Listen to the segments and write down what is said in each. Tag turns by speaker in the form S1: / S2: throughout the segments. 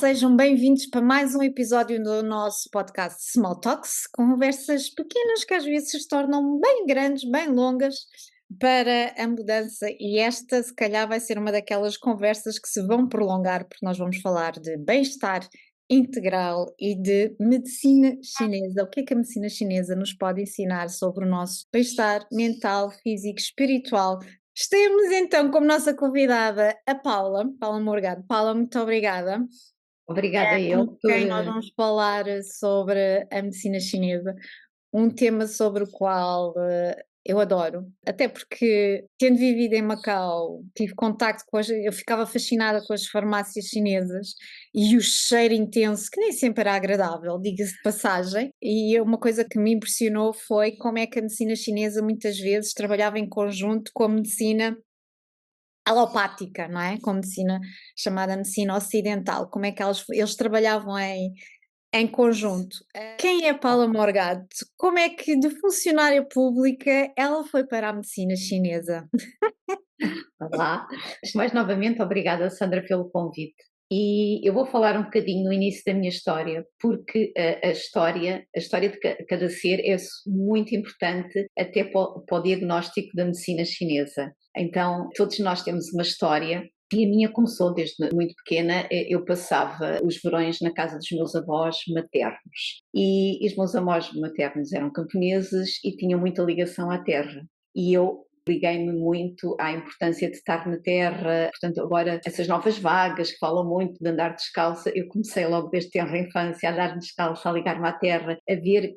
S1: sejam bem-vindos para mais um episódio do nosso podcast Small Talks, conversas pequenas que às vezes se tornam bem grandes, bem longas para a mudança. E esta, se calhar, vai ser uma daquelas conversas que se vão prolongar, porque nós vamos falar de bem-estar integral e de medicina chinesa. O que a medicina chinesa nos pode ensinar sobre o nosso bem-estar mental, físico, espiritual? Temos então como nossa convidada a Paula Morgado. Paula, muito obrigada.
S2: Obrigada
S1: Com
S2: eu por
S1: quem nós vamos falar sobre a medicina chinesa, um tema sobre o qual eu adoro, até porque, tendo vivido em Macau, tive contacto com eu ficava fascinada com as farmácias chinesas e o cheiro intenso, que nem sempre era agradável, diga-se de passagem, e uma coisa que me impressionou foi como é que a medicina chinesa muitas vezes trabalhava em conjunto com a medicina alopática, não é? Com medicina chamada medicina ocidental, como é que eles trabalhavam em conjunto. Quem é Paula Morgado? Como é que de funcionária pública ela foi para a medicina chinesa?
S2: Olá. Antes de mais, novamente, obrigada, Sandra, pelo convite. E eu vou falar um bocadinho no início da minha história, porque a história de cada ser é muito importante até para o diagnóstico da medicina chinesa. Então, todos nós temos uma história. E a minha começou desde muito pequena. Eu passava os verões na casa dos meus avós maternos. E os meus avós maternos eram camponeses e tinham muita ligação à terra. E eu liguei-me muito à importância de estar na terra. Portanto, agora essas novas vagas que falam muito de andar descalça, eu comecei logo desde tenra infância a andar descalça, a ligar-me à terra, a ver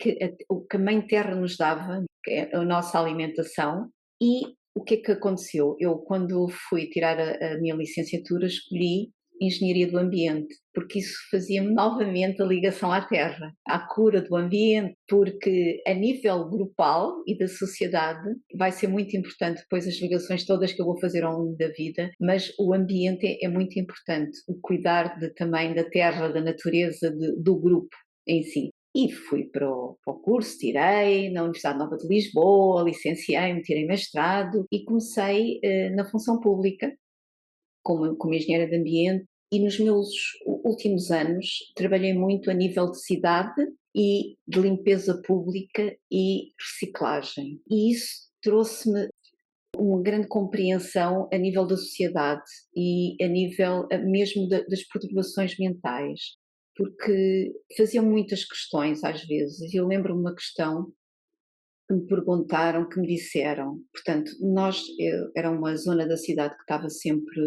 S2: o que a Mãe Terra nos dava, que é a nossa alimentação. E o que é que aconteceu? Eu, quando fui tirar a minha licenciatura, escolhi Engenharia do Ambiente, porque isso fazia-me novamente a ligação à terra, à cura do ambiente, porque a nível grupal e da sociedade vai ser muito importante depois as ligações todas que eu vou fazer ao longo da vida, mas o ambiente é muito importante, o cuidar também da terra, da natureza, do grupo em si. E fui para o curso, tirei na Universidade Nova de Lisboa, licenciei-me, tirei mestrado e comecei na função pública como engenheira de ambiente. E nos meus últimos anos trabalhei muito a nível de cidade e de limpeza pública e reciclagem. E isso trouxe-me uma grande compreensão a nível da sociedade e a nível mesmo das perturbações mentais, porque faziam muitas questões às vezes. Eu lembro-me uma questão que me perguntaram, que me disseram, portanto, era uma zona da cidade que estava sempre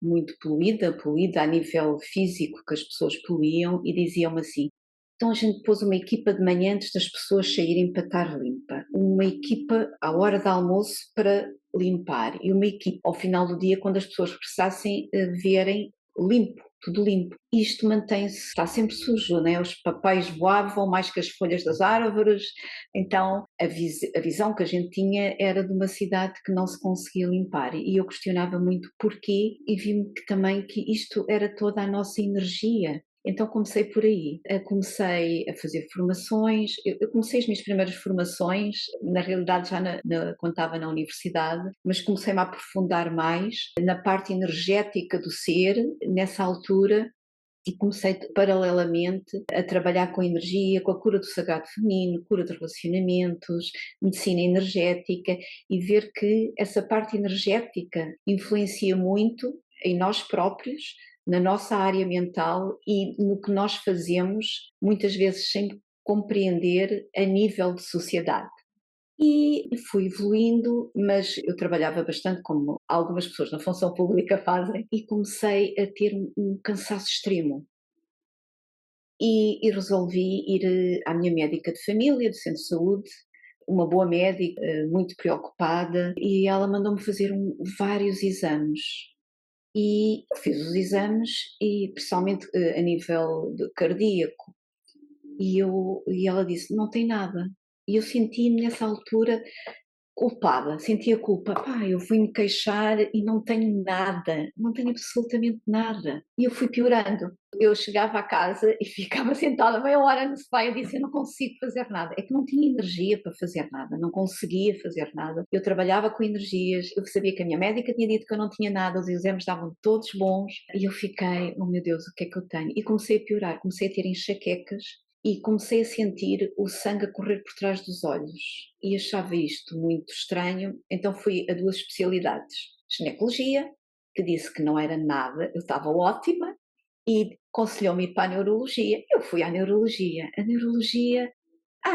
S2: muito poluída a nível físico, que as pessoas poluíam, e diziam-me assim: então a gente pôs uma equipa de manhã antes das pessoas saírem para estar limpa, uma equipa à hora de almoço para limpar e uma equipa ao final do dia quando as pessoas precisassem verem limpo, tudo limpo. Isto mantém-se, está sempre sujo, né? Os papéis voavam mais que as folhas das árvores, então a visão que a gente tinha era de uma cidade que não se conseguia limpar e eu questionava muito porquê e vi-me que também que isto era toda a nossa energia. Então comecei por aí, comecei a fazer formações, eu comecei as minhas primeiras formações, na realidade já quando estava na universidade, mas comecei-me a aprofundar mais na parte energética do ser, nessa altura, e comecei paralelamente a trabalhar com a energia, com a cura do sagrado feminino, cura de relacionamentos, medicina energética e ver que essa parte energética influencia muito em nós próprios, na nossa área mental e no que nós fazemos, muitas vezes sem compreender a nível de sociedade. E fui evoluindo, mas eu trabalhava bastante, como algumas pessoas na função pública fazem, e comecei a ter um cansaço extremo. E resolvi ir à minha médica de família, do centro de saúde, uma boa médica, muito preocupada, e ela mandou-me fazer vários exames. E eu fiz os exames, e principalmente a nível cardíaco, e ela disse: não tem nada. E eu senti-me nessa altura culpada, sentia culpa. Pá, eu fui-me queixar e não tenho nada, não tenho absolutamente nada. E eu fui piorando. Eu chegava a casa e ficava sentada meia hora no sofá e eu disse, eu não consigo fazer nada. É que não tinha energia para fazer nada, não conseguia fazer nada. Eu trabalhava com energias, eu sabia que a minha médica tinha dito que eu não tinha nada, os exames estavam todos bons. E eu fiquei, oh meu Deus, o que é que eu tenho? E comecei a piorar, comecei a ter enxaquecas e comecei a sentir o sangue a correr por trás dos olhos e achava isto muito estranho, então fui a duas especialidades, ginecologia, que disse que não era nada, eu estava ótima, e aconselhou-me ir para a neurologia. Eu fui à neurologia. A neurologia,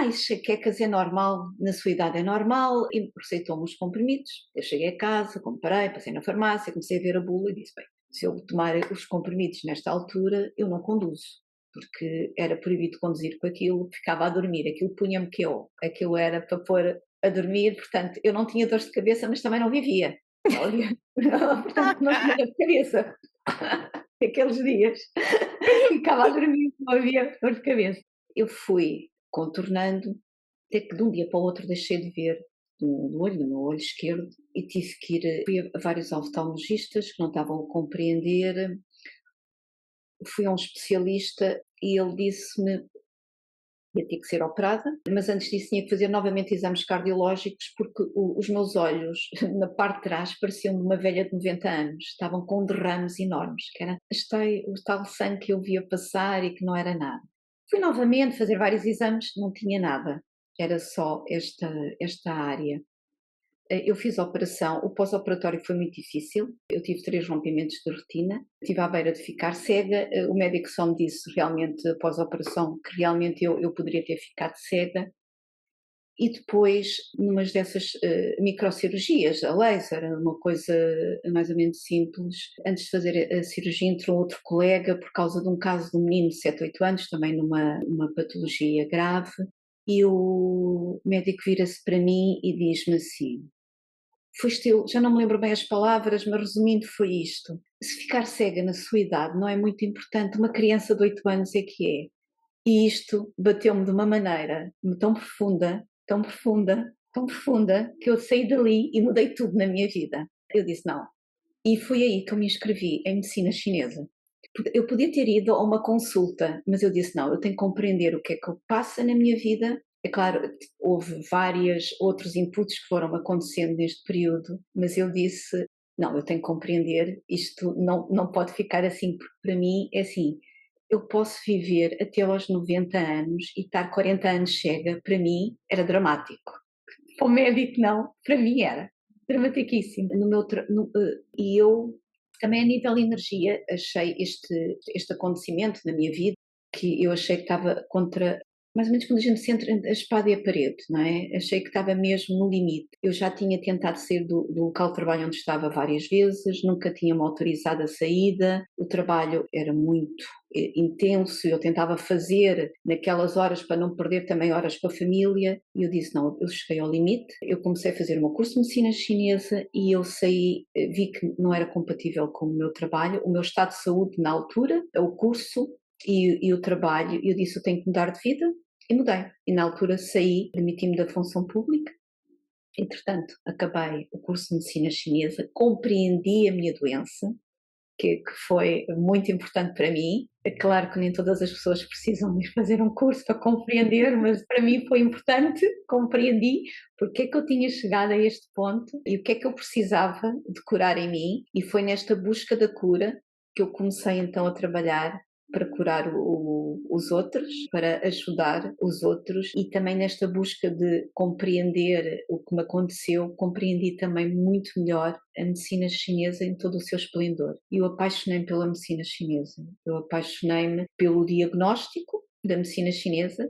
S2: enxaquecas é normal, na sua idade é normal, e receitou-me os comprimidos. Eu cheguei a casa, comprei, passei na farmácia, comecei a ver a bula e disse, bem, se eu tomar os comprimidos nesta altura, eu não conduzo, porque era proibido conduzir com aquilo, ficava a dormir, aquilo punha-me que eu, aquilo era para pôr a dormir, portanto, eu não tinha dor de cabeça, mas também não vivia. Portanto, não tinha dor de cabeça. Aqueles dias, ficava a dormir, não havia dor de cabeça. Eu fui contornando, até que de um dia para o outro deixei de ver no meu olho esquerdo, e tive que ir, fui a vários oftalmologistas que não estavam a compreender. Fui a um especialista e ele disse-me que ia ter que ser operada, mas antes disso tinha que fazer novamente exames cardiológicos porque os meus olhos, na parte de trás, pareciam de uma velha de 90 anos, estavam com derrames enormes, que era o tal sangue que eu via passar e que não era nada. Fui novamente fazer vários exames, não tinha nada, era só esta área. Eu fiz a operação, o pós-operatório foi muito difícil, eu tive 3 rompimentos de retina, estive à beira de ficar cega, o médico só me disse realmente após a operação que realmente eu poderia ter ficado cega, e depois, numas dessas microcirurgias, a laser, uma coisa mais ou menos simples, antes de fazer a cirurgia entrou outro colega por causa de um caso de um menino de 7, 8 anos, também numa patologia grave, e o médico vira-se para mim e diz-me assim, foste eu, já não me lembro bem as palavras, mas resumindo foi isto. Se ficar cega na sua idade não é muito importante, uma criança de 8 anos é que é. E isto bateu-me de uma maneira tão profunda, tão profunda, tão profunda, que eu saí dali e mudei tudo na minha vida. Eu disse não. E foi aí que eu me inscrevi em medicina chinesa. Eu podia ter ido a uma consulta, mas eu disse não, eu tenho que compreender o que é que eu passo na minha vida. É claro, houve vários outros inputs que foram acontecendo neste período, mas eu disse, não, eu tenho que compreender, isto não pode ficar assim, porque para mim é assim, eu posso viver até aos 90 anos e estar 40 anos cega, para mim era dramático. Para o médico não, para mim era dramatiquíssimo. E eu também a nível de energia achei este acontecimento na minha vida, que eu achei que estava contra, mais ou menos quando a gente se entra entre a espada e a parede, não é? Achei que estava mesmo no limite. Eu já tinha tentado sair do local de trabalho onde estava várias vezes, nunca tinha-me autorizado a saída, o trabalho era muito intenso, eu tentava fazer naquelas horas para não perder também horas para a família, e eu disse, não, eu cheguei ao limite, eu comecei a fazer o meu curso de medicina chinesa e eu saí, vi que não era compatível com o meu trabalho, o meu estado de saúde na altura, o curso e o trabalho, eu disse, eu tenho que mudar de vida, e mudei. E na altura saí, demiti-me da função pública, entretanto acabei o curso de medicina chinesa, compreendi a minha doença, que foi muito importante para mim. É claro que nem todas as pessoas precisam de fazer um curso para compreender, mas para mim foi importante, compreendi porque é que eu tinha chegado a este ponto e o que é que eu precisava de curar em mim, e foi nesta busca da cura que eu comecei então a trabalhar para curar os outros, para ajudar os outros, e também nesta busca de compreender o que me aconteceu, compreendi também muito melhor a medicina chinesa em todo o seu esplendor. E eu apaixonei-me pela medicina chinesa, eu apaixonei-me pelo diagnóstico da medicina chinesa,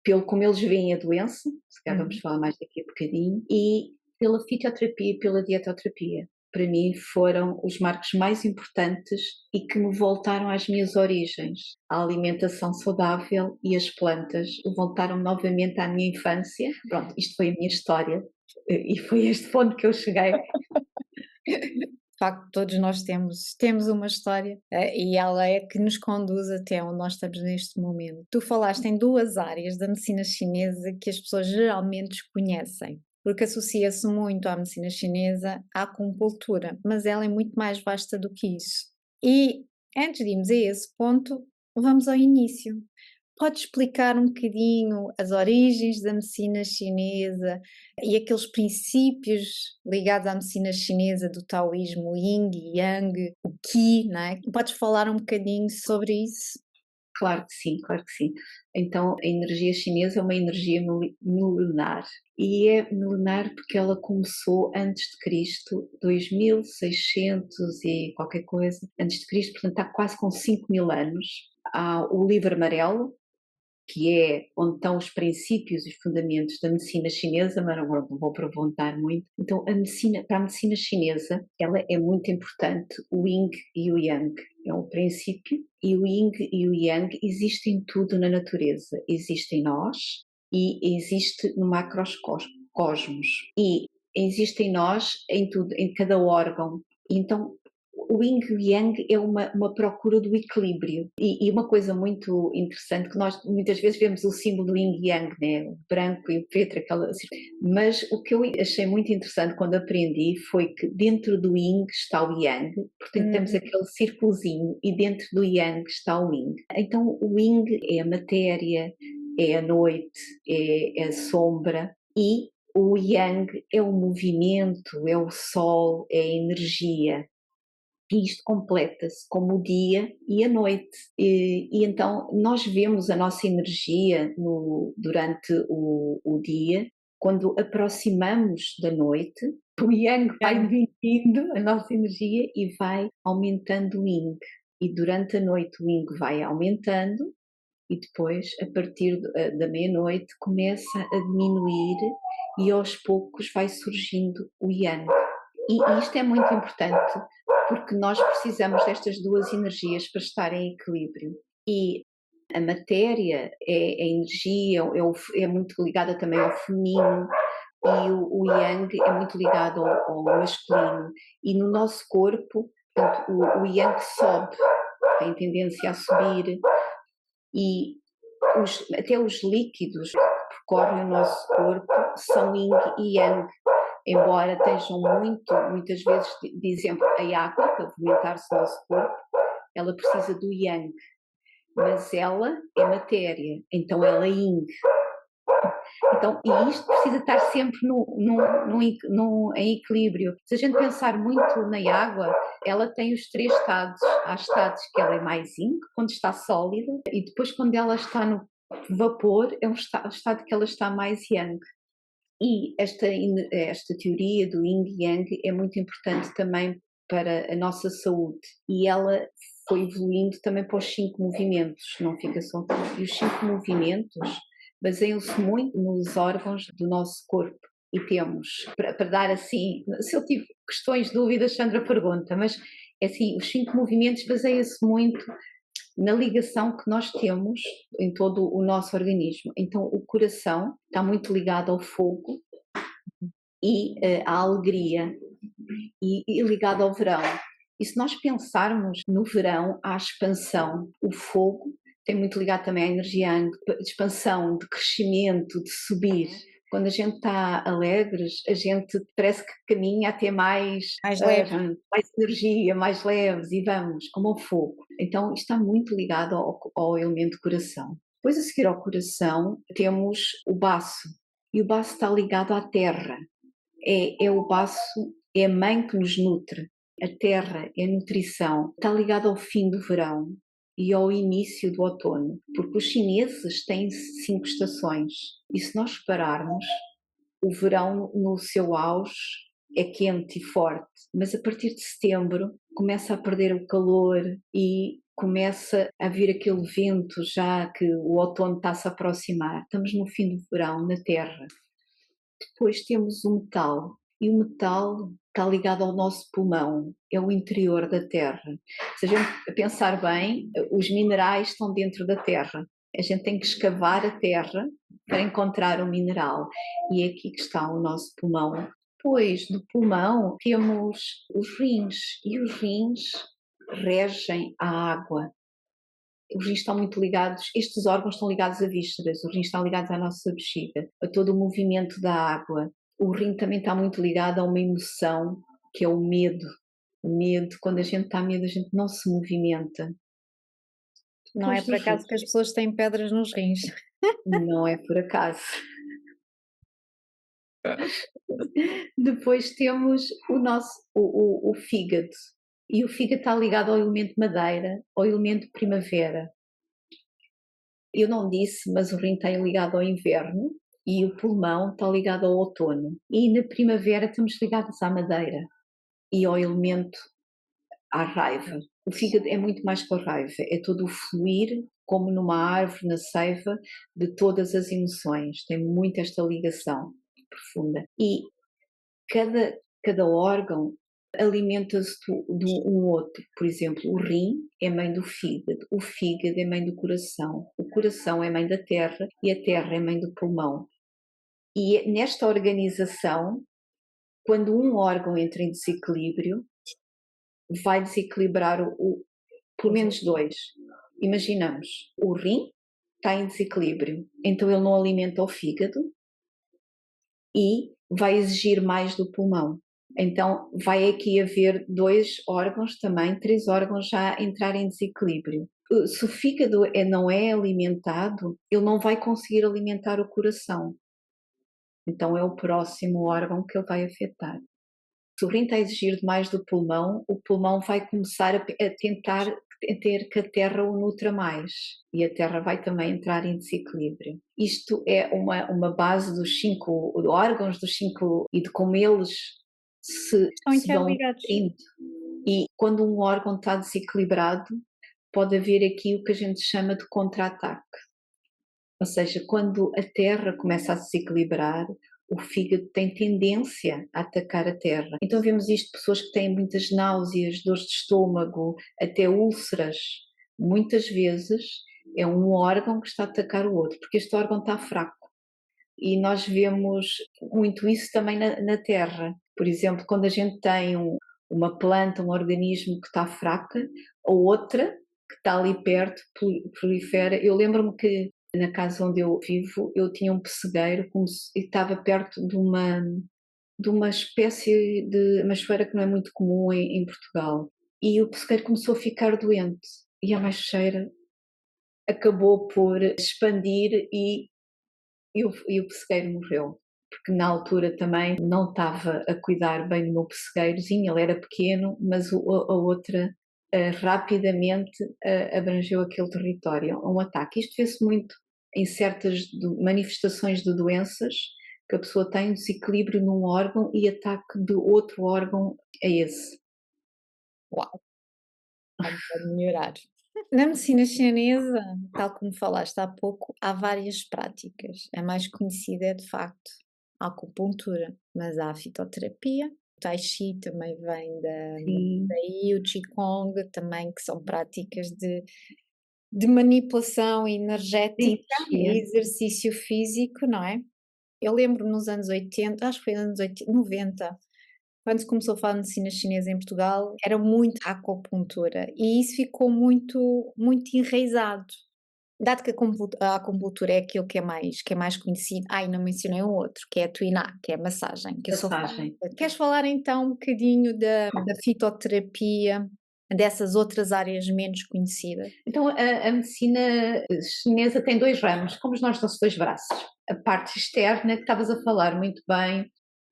S2: pelo como eles veem a doença, se calhar vamos falar mais daqui a bocadinho, e pela fitoterapia e pela dietoterapia. Para mim foram os marcos mais importantes e que me voltaram às minhas origens. A alimentação saudável e as plantas voltaram novamente à minha infância. Pronto, isto foi a minha história e foi este ponto que eu cheguei.
S1: De facto, todos nós temos uma história, e ela é que nos conduz até onde nós estamos neste momento. Tu falaste em 2 áreas da medicina chinesa que as pessoas geralmente desconhecem. porque associa-se muito à medicina chinesa à acupuntura, mas ela é muito mais vasta do que isso. E antes de irmos a esse ponto, vamos ao início. Pode explicar um bocadinho as origens da medicina chinesa e aqueles princípios ligados à medicina chinesa do taoísmo, o yin e yang, o qi, não é? Podes falar um bocadinho sobre isso?
S2: Claro que sim, claro que sim. Então, a energia chinesa é uma energia milenar e é milenar porque ela começou antes de Cristo, 2600 e qualquer coisa, antes de Cristo, portanto está quase com 5000 anos. Há o livro amarelo, que é onde estão os princípios e os fundamentos da medicina chinesa, mas agora não vou aprofundar muito. Então, para a medicina chinesa, ela é muito importante, o Yin e o Yang. É um princípio, e o Yin e o Yang existem tudo na natureza. Existe em nós e existe no macrocosmos. E existe em nós, em tudo, em cada órgão. Então, o Yin e o Yang é uma procura do equilíbrio. E uma coisa muito interessante, que nós muitas vezes vemos o símbolo do Yin e Yang, né? O branco e o preto, mas o que eu achei muito interessante quando aprendi foi que dentro do Yin está o Yang, portanto temos aquele círculozinho, e dentro do Yang está o Yin. Então o Yin é a matéria, é a noite, é a sombra, e o Yang é o movimento, é o sol, é a energia. E isto completa-se como o dia e a noite. E então nós vemos a nossa energia durante o dia, quando aproximamos da noite, o Yang vai diminuindo a nossa energia e vai aumentando o Yin. E durante a noite o Yin vai aumentando e depois, a partir da meia-noite, começa a diminuir e aos poucos vai surgindo o Yang. E isto é muito importante porque nós precisamos destas duas energias para estar em equilíbrio. E a matéria, é a energia, é muito ligada também ao feminino, e o Yang é muito ligado ao masculino. E no nosso corpo, portanto, o Yang sobe, tem tendência a subir, e até os líquidos que percorrem o nosso corpo são Yin e Yang, embora estejam muitas vezes, de exemplo, a água, para movimentar-se o nosso corpo, ela precisa do Yang, mas ela é matéria, então ela é Yin. Então, e isto precisa estar sempre em equilíbrio. Se a gente pensar muito na água, ela tem os três estados. Há estados que ela é mais Yin, quando está sólida, e depois quando ela está no vapor, é um estado que ela está mais Yang. E esta teoria do Yin e Yang é muito importante também para a nossa saúde, e ela foi evoluindo também para os 5 movimentos, não fica só aqui. E os 5 movimentos baseiam-se muito nos órgãos do nosso corpo. E temos, para dar assim, se eu tive questões, dúvidas, Sandra pergunta, mas é assim, os 5 movimentos baseiam-se muito na ligação que nós temos em todo o nosso organismo. Então o coração está muito ligado ao fogo e à alegria, e ligado ao verão. E se nós pensarmos no verão, à expansão, o fogo tem muito ligado também à energia de expansão, de crescimento, de subir. Quando a gente está alegres, a gente parece que caminha até mais
S1: leve.
S2: mais energia, mais leves, e vamos, como o fogo. Então isto está muito ligado ao elemento coração. Depois, a seguir ao coração, temos o baço, e o baço está ligado à terra. É o baço, é a mãe que nos nutre. A terra é a nutrição, está ligado ao fim do verão e ao início do outono, porque os chineses têm 5 estações, e se nós repararmos, o verão no seu auge é quente e forte, mas a partir de setembro começa a perder o calor e começa a vir aquele vento, já que o outono está-se a aproximar. Estamos no fim do verão na Terra. Depois temos o metal, e o metal está ligado ao nosso pulmão, é o interior da Terra. Se a gente pensar bem, os minerais estão dentro da Terra. A gente tem que escavar a terra para encontrar o mineral, e é aqui que está o nosso pulmão. Depois do pulmão temos os rins, e os rins regem a água. Os rins estão muito ligados, estes órgãos estão ligados a vísceras, os rins estão ligados à nossa bexiga, a todo o movimento da água. O rim também está muito ligado a uma emoção, que é o medo. O medo, quando a gente está medo, a gente não se movimenta.
S1: Não é
S2: Depois
S1: por
S2: dos
S1: acaso
S2: rins,
S1: que as pessoas têm pedras nos rins.
S2: não é por acaso. Depois temos o nosso, o fígado. E o fígado está ligado ao elemento madeira, ao elemento primavera. Eu não disse, mas o rim está ligado ao inverno e o pulmão está ligado ao outono. E na primavera estamos ligados à madeira e ao elemento, à raiva. O fígado é muito mais que a raiva, é todo o fluir, como numa árvore, na seiva, de todas as emoções. Tem muito esta ligação profunda. E cada órgão alimenta-se de um outro. Por exemplo, o rim é mãe do fígado, o fígado é mãe do coração, o coração é mãe da terra e a terra é mãe do pulmão. E nesta organização, quando um órgão entra em desequilíbrio, vai desequilibrar pelo menos dois. Imaginamos, o rim está em desequilíbrio, então ele não alimenta o fígado e vai exigir mais do pulmão. Então vai aqui haver dois órgãos também, três órgãos já entrar em desequilíbrio. Se o fígado não é alimentado, ele não vai conseguir alimentar o coração. Então é o próximo órgão que ele vai afetar. Se o rim está a exigir mais do pulmão, o pulmão vai começar a tentar ter que a terra o nutra mais e a terra vai também entrar em desequilíbrio. Isto é uma base dos 5 órgãos, dos 5 e de como eles
S1: Estão
S2: se vão
S1: interligados.
S2: nutrindo. E quando um órgão está desequilibrado, pode haver aqui o que a gente chama de contra-ataque. Ou seja, quando a terra começa a se desequilibrar, o fígado tem tendência a atacar a terra. Então vemos isto, pessoas que têm muitas náuseas, dores de estômago, até úlceras. Muitas vezes é um órgão que está a atacar o outro, porque este órgão está fraco. E nós vemos muito isso também na terra. Por exemplo, quando a gente tem uma planta, um organismo que está fraca, a outra que está ali perto prolifera. Eu lembro-me que na casa onde eu vivo, eu tinha um pessegueiro e estava perto de uma espécie de machoeira que não é muito comum em Portugal. E o pessegueiro começou a ficar doente e a machoeira acabou por expandir e o pessegueiro morreu. Porque na altura também não estava a cuidar bem do meu pessegueirozinho, ele era pequeno, mas a outra rapidamente abrangeu aquele território, um ataque. Isto vê-se muito em certas manifestações de doenças, que a pessoa tem um desequilíbrio num órgão e ataque de outro órgão a esse.
S1: Uau, como pode melhorar. Na medicina chinesa, tal como falaste há pouco, há várias práticas. A mais conhecida é, de facto, a acupuntura, mas há a fitoterapia, o tai chi também vem
S2: Sim,
S1: daí, o qigong também, que são práticas de manipulação energética
S2: energia.
S1: e exercício físico, não é? Eu lembro nos anos 80, acho que foi nos anos 80, 90, quando se começou a falar de medicina chinesa em Portugal, era muito a acupuntura e isso ficou muito, muito enraizado. Dado que a acupuntura é aquilo que é mais conhecido, não mencionei um outro, que é a tuiná, que é a massagem, que eu sou fã.
S2: Passagem.
S1: Queres falar então um bocadinho da fitoterapia, dessas outras áreas menos conhecidas?
S2: Então, a medicina chinesa tem dois ramos, como os nossos dois braços. A parte externa, que estavas a falar muito bem,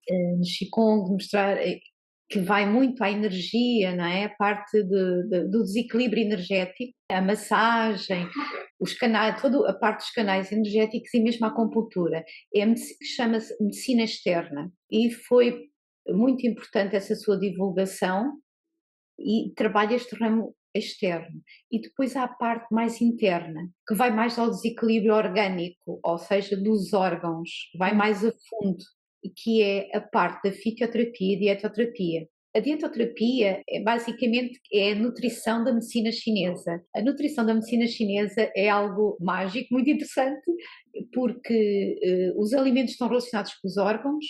S2: no Qigong, mostrar que vai muito à energia, não é? A parte do desequilíbrio energético, a massagem, os canais, toda a parte dos canais energéticos e mesmo a acupuntura. Chama-se medicina externa e foi muito importante essa sua divulgação e trabalha este ramo externo. E depois há a parte mais interna, que vai mais ao desequilíbrio orgânico, ou seja, dos órgãos, vai
S1: Hum.
S2: mais a fundo, e que é a parte da fitoterapia e dietoterapia. A dietoterapia basicamente é a nutrição da medicina chinesa. A nutrição da medicina chinesa é algo mágico, muito interessante, porque os alimentos estão relacionados com os órgãos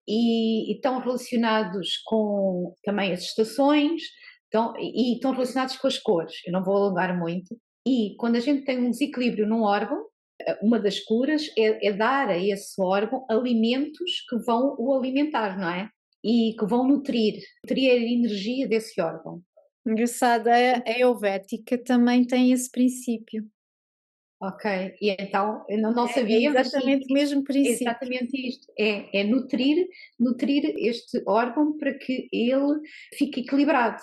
S2: e estão relacionados com também as estações, então, e estão relacionados com as cores, eu não vou alongar muito. E quando a gente tem um desequilíbrio num órgão, Uma das curas é dar a esse órgão alimentos que vão o alimentar, não é? E que vão nutrir a energia desse órgão.
S1: Engraçado, a Ayurvédica também tem esse princípio.
S2: Ok, e então eu não
S1: É
S2: sabia, mas sim,
S1: exatamente o mesmo
S2: é
S1: princípio.
S2: exatamente isto. É nutrir este órgão para que ele fique equilibrado.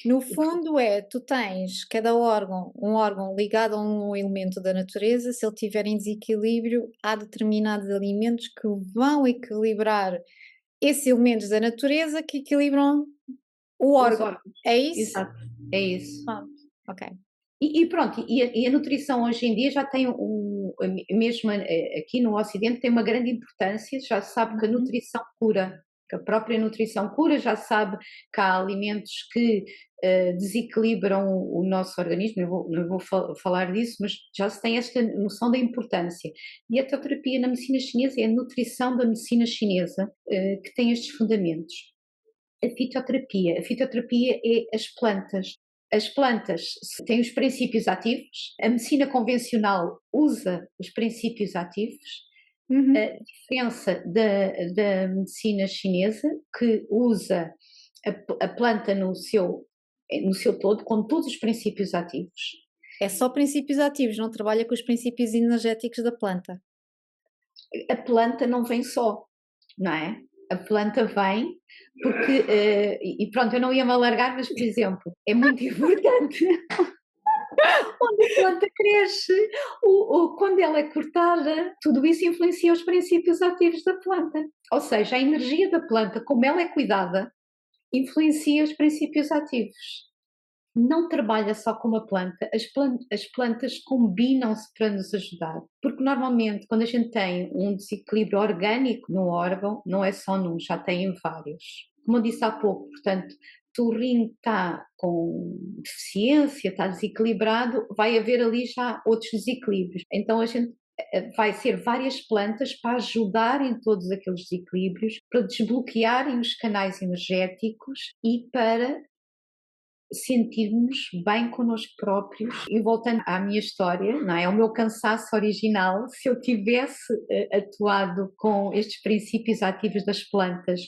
S1: No fundo tu tens cada órgão, um órgão ligado a um elemento da natureza, se ele estiver em desequilíbrio, há determinados alimentos que vão equilibrar esses elementos da natureza que equilibram o
S2: Os
S1: órgão.
S2: órgãos,
S1: É isso?
S2: exato, é isso.
S1: Pronto, ok.
S2: E pronto, e a nutrição hoje em dia já tem mesmo aqui no Ocidente tem uma grande importância, já se sabe que a
S1: Uhum.
S2: nutrição cura, que a própria nutrição cura, já se sabe que há alimentos que desequilibram o nosso organismo, não vou falar disso, mas já se tem esta noção da importância. E a teoterapia na medicina chinesa é a nutrição da medicina chinesa que tem estes fundamentos. A fitoterapia é as plantas. As plantas têm os princípios ativos, a medicina convencional usa os princípios ativos, a
S1: Uhum.
S2: diferença da medicina chinesa, que usa a planta no seu todo, com todos os princípios ativos.
S1: É só princípios ativos, não trabalha com os princípios energéticos da planta.
S2: A planta não vem só, não é? A planta vem porque, e pronto, eu não ia me alargar, mas por exemplo, é muito importante onde a planta cresce, quando ela é cortada, tudo isso influencia os princípios ativos da planta. Ou seja, a energia da planta, como ela é cuidada, influencia os princípios ativos. Não trabalha só com uma planta, as plantas combinam-se para nos ajudar. Porque normalmente, quando a gente tem um desequilíbrio orgânico no órgão, não é só num, já tem em vários. Como eu disse há pouco, portanto, se o rim está com deficiência, está desequilibrado, vai haver ali já outros desequilíbrios. Então a gente vai ser várias plantas para ajudar em todos aqueles desequilíbrios, para desbloquearem os canais energéticos e para sentirmos bem connosco próprios. E voltando à minha história, não é? Ao meu cansaço original, se eu tivesse atuado com estes princípios ativos das plantas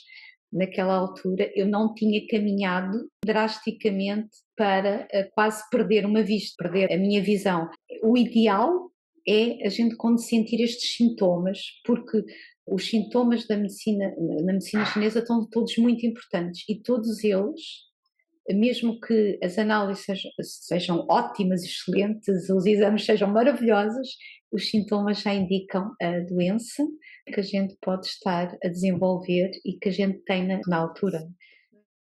S2: naquela altura, eu não tinha caminhado drasticamente para quase perder uma vista, perder a minha visão. O ideal é a gente quando sentir estes sintomas, porque os sintomas na medicina chinesa estão todos muito importantes e todos eles, mesmo que as análises sejam ótimas, excelentes, os exames sejam maravilhosos, os sintomas já indicam a doença que a gente pode estar a desenvolver e que a gente tem na altura.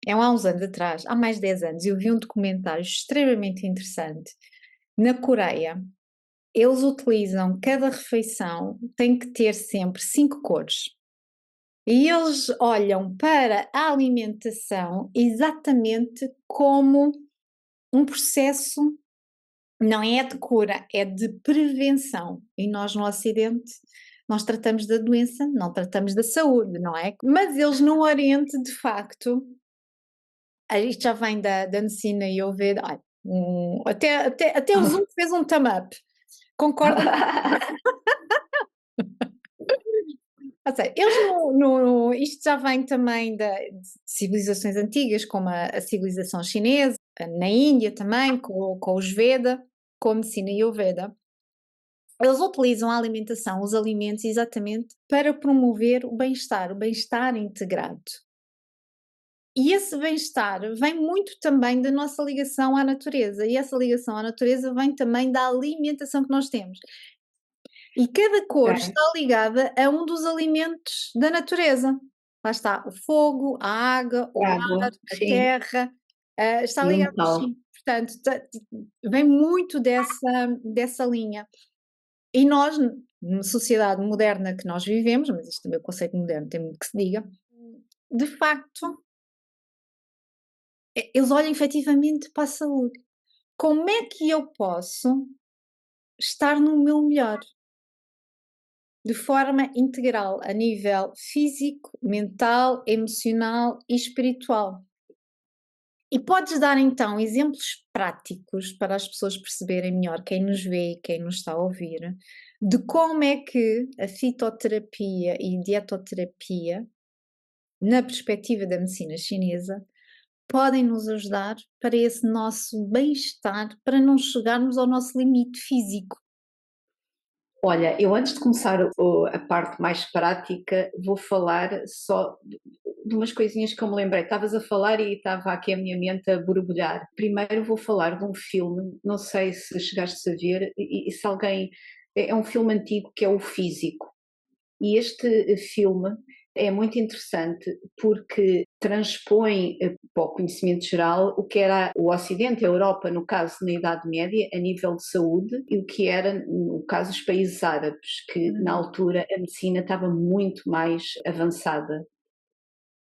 S1: Há uns anos atrás, há mais de 10 anos, eu vi um documentário extremamente interessante. Na Coreia, eles utilizam cada refeição, tem que ter sempre 5 cores. E eles olham para a alimentação exatamente como um processo, não é de cura, é de prevenção. E nós no Ocidente, nós tratamos da doença, não tratamos da saúde, não é? Mas eles no Oriente, de facto, isto já vem da medicina Ayurveda, olha, até o Zoom fez um thumb up. Concorda? Ou seja, eles isto já vem também de civilizações antigas, como a civilização chinesa, na Índia também, com os Veda, com a medicina Ayurveda. Eles utilizam a alimentação, os alimentos, exatamente para promover o bem-estar integrado. E esse bem-estar vem muito também da nossa ligação à natureza, e essa ligação à natureza vem também da alimentação que nós temos. E cada cor
S2: Okay.
S1: está ligada a um dos alimentos da natureza. Lá está, o fogo, a água, o ar,
S2: Água,
S1: a
S2: sim,
S1: terra, está
S2: e o
S1: ligado
S2: metal.
S1: sim. Portanto, vem muito dessa linha. E nós, numa sociedade moderna que nós vivemos, mas isto também o conceito moderno tem muito que se diga, de facto, eles olham efetivamente para a saúde. Como é que eu posso estar no meu melhor? De forma integral, a nível físico, mental, emocional e espiritual. E podes dar então exemplos práticos para as pessoas perceberem melhor, quem nos vê e quem nos está a ouvir, de como é que a fitoterapia e dietoterapia, na perspectiva da medicina chinesa, podem nos ajudar para esse nosso bem-estar, para não chegarmos ao nosso limite físico.
S2: Olha, eu antes de começar a parte mais prática, vou falar só de umas coisinhas que eu me lembrei. Estavas a falar e estava aqui a minha mente a borbulhar. Primeiro vou falar de um filme, não sei se chegaste a ver, e se alguém. É um filme antigo que é O Físico. E este filme é muito interessante porque transpõe para o conhecimento geral o que era o Ocidente, a Europa, no caso, na Idade Média, a nível de saúde, e o que era, no caso, os países árabes, que na altura a medicina estava muito mais avançada.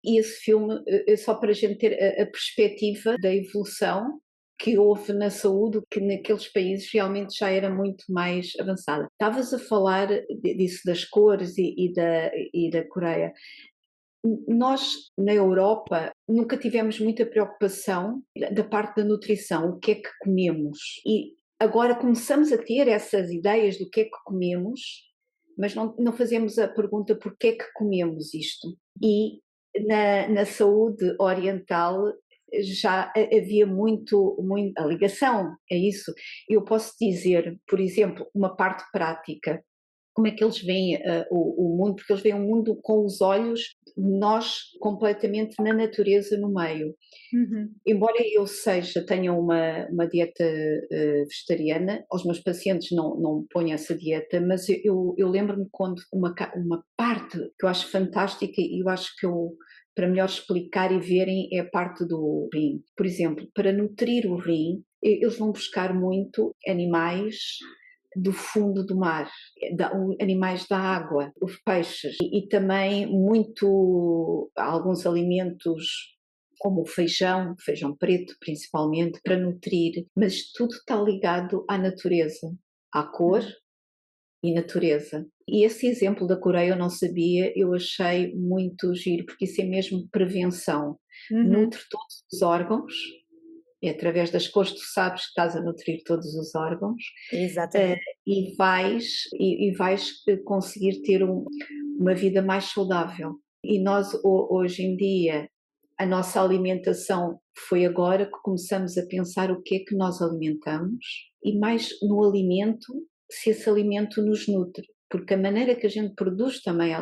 S2: E esse filme, é só para a gente ter a perspectiva da evolução que houve na saúde, que naqueles países realmente já era muito mais avançada. Estavas a falar disso das cores e da Coreia. Nós, na Europa, nunca tivemos muita preocupação da parte da nutrição, o que é que comemos. E agora começamos a ter essas ideias do que é que comemos, mas não fazemos a pergunta porquê é que comemos isto. E na saúde oriental já havia muito a ligação a isso. Eu posso dizer, por exemplo, uma parte prática, como é que eles veem o mundo, porque eles veem o mundo com os olhos de nós completamente na natureza no meio.
S1: Uhum.
S2: Embora eu tenha uma dieta vegetariana, aos meus pacientes não ponho essa dieta, mas eu lembro-me quando uma parte que eu acho fantástica e eu acho que para melhor explicar e verem é a parte do rim. Por exemplo, para nutrir o rim, eles vão buscar muito animais do fundo do mar, animais da água, os peixes e também alguns alimentos como o feijão preto principalmente, para nutrir, mas tudo está ligado à natureza, à cor e natureza. E esse exemplo da Coreia eu não sabia, eu achei muito giro, porque isso é mesmo prevenção.
S1: Uhum.
S2: Nutre todos os órgãos, é através das cores tu sabes que estás a nutrir todos os órgãos,
S1: Exatamente.
S2: e vais conseguir ter uma vida mais saudável. E nós hoje em dia a nossa alimentação foi agora que começamos a pensar o que é que nós alimentamos e mais no alimento, se esse alimento nos nutre, porque a maneira que a gente produz também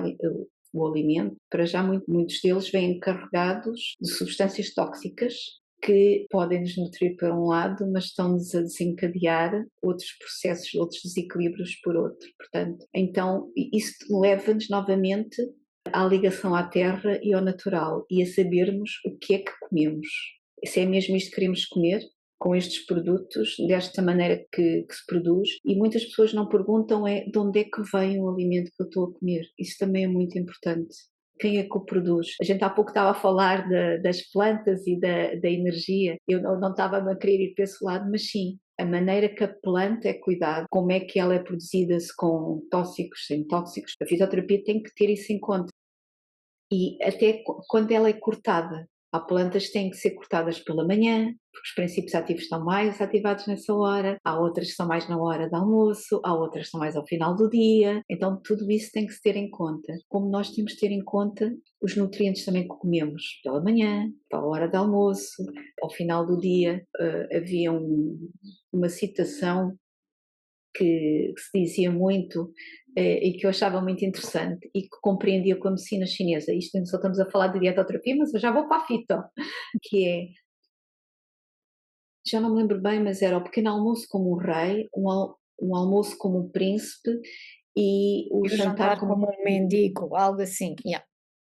S2: o alimento, para já muitos deles vêm carregados de substâncias tóxicas que podem nos nutrir por um lado, mas estão-nos a desencadear outros processos, outros desequilíbrios por outro. Portanto, então isso leva-nos novamente à ligação à terra e ao natural e a sabermos o que é que comemos. Se é mesmo isto que queremos comer, com estes produtos, desta maneira que se produz, e muitas pessoas não perguntam de onde é que vem o alimento que eu estou a comer. Isso também é muito importante. Quem é que o produz? A gente há pouco estava a falar das plantas e da energia. Eu não estava a querer ir para esse lado, mas sim, a maneira que a planta é cuidada, como é que ela é produzida, se com tóxicos, sem tóxicos. A fisioterapia tem que ter isso em conta. E até quando ela é cortada, há plantas que têm que ser cortadas pela manhã, porque os princípios ativos estão mais ativados nessa hora, há outras que são mais na hora do almoço, há outras que são mais ao final do dia, então tudo isso tem que se ter em conta. Como nós temos que ter em conta os nutrientes também que comemos pela manhã, para a hora do almoço, ao final do dia. Havia uma citação que se dizia muito e que eu achava muito interessante e que compreendia com a medicina chinesa. Isto não só estamos a falar de dietoterapia, mas eu já vou para a fito, que é, já não me lembro bem, mas era o pequeno almoço como um rei, um almoço como um príncipe e o
S1: E o
S2: jantar
S1: jantar
S2: como
S1: como um mendigo, algo assim. Yeah.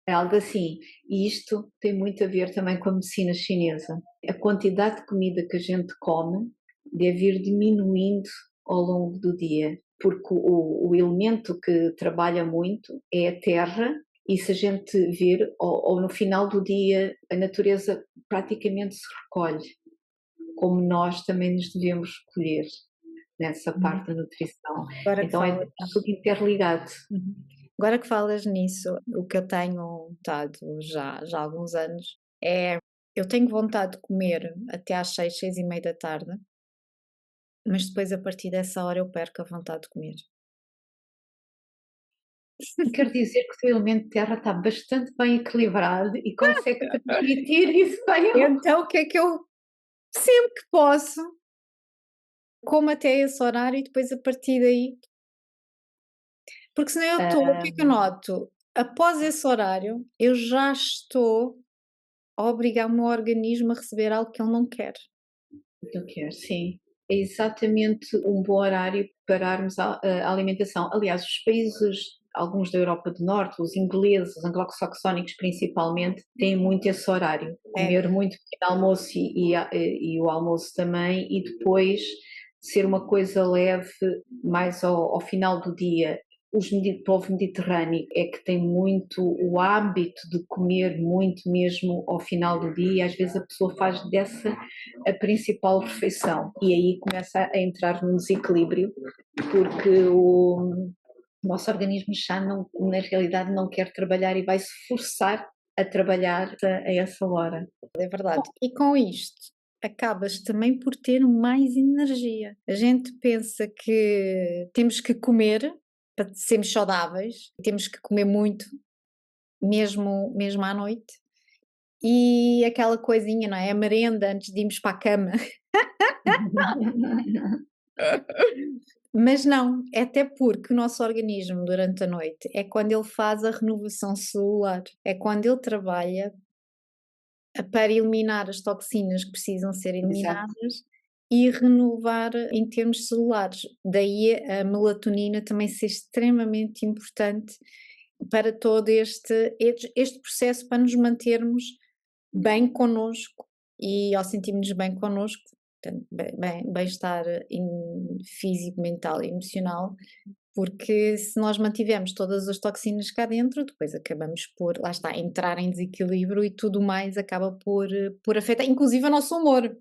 S2: algo assim. E isto tem muito a ver também com a medicina chinesa. A quantidade de comida que a gente come deve ir diminuindo ao longo do dia, porque o elemento que trabalha muito é a terra, e se a gente vir, ou no final do dia, a natureza praticamente se recolhe, como nós também nos devemos recolher nessa parte da nutrição.
S1: Agora que
S2: Então
S1: falas.
S2: está tudo interligado.
S1: Uhum. Agora que falas nisso, o que eu tenho notado já há alguns anos é eu tenho vontade de comer até às 6, 6:30 da tarde, mas depois a partir dessa hora eu perco a vontade de comer.
S2: Quer dizer que o teu elemento terra está bastante bem equilibrado e consegue transmitir isso bem ao
S1: Então o que é que eu sempre que posso, como até esse horário e depois a partir daí porque senão eu estou o que é que eu noto? Após esse horário, eu já estou a obrigar o meu organismo a receber algo que ele não quer.
S2: não quer, sim. É exatamente um bom horário para pararmos a alimentação. Aliás, os países, alguns da Europa do Norte, os ingleses, os anglo-saxónicos principalmente, têm muito esse horário.
S1: É,
S2: Comer muito pequeno almoço e o almoço também, e depois ser uma coisa leve mais ao final do dia. O povo mediterrâneo é que tem muito o hábito de comer muito mesmo ao final do dia, e às vezes a pessoa faz dessa a principal refeição e aí começa a entrar num desequilíbrio porque o nosso organismo já não, na realidade não quer trabalhar e vai se forçar a trabalhar a essa hora.
S1: é verdade. E com isto, acabas também por ter mais energia. A gente pensa que temos que comer para sermos saudáveis, temos que comer muito, mesmo à noite, e aquela coisinha, não é? A merenda antes de irmos para a cama. Mas não, é até porque o nosso organismo durante a noite é quando ele faz a renovação celular, é quando ele trabalha para eliminar as toxinas que precisam ser
S2: Exato,
S1: eliminadas e renovar em termos celulares. Daí a melatonina também ser extremamente importante para todo este processo para nos mantermos bem connosco e ao sentirmos bem connosco, portanto, bem-estar físico, mental e emocional, porque se nós mantivermos todas as toxinas cá dentro, depois acabamos por, lá está, entrar em desequilíbrio e tudo mais acaba por afetar, inclusive o nosso humor.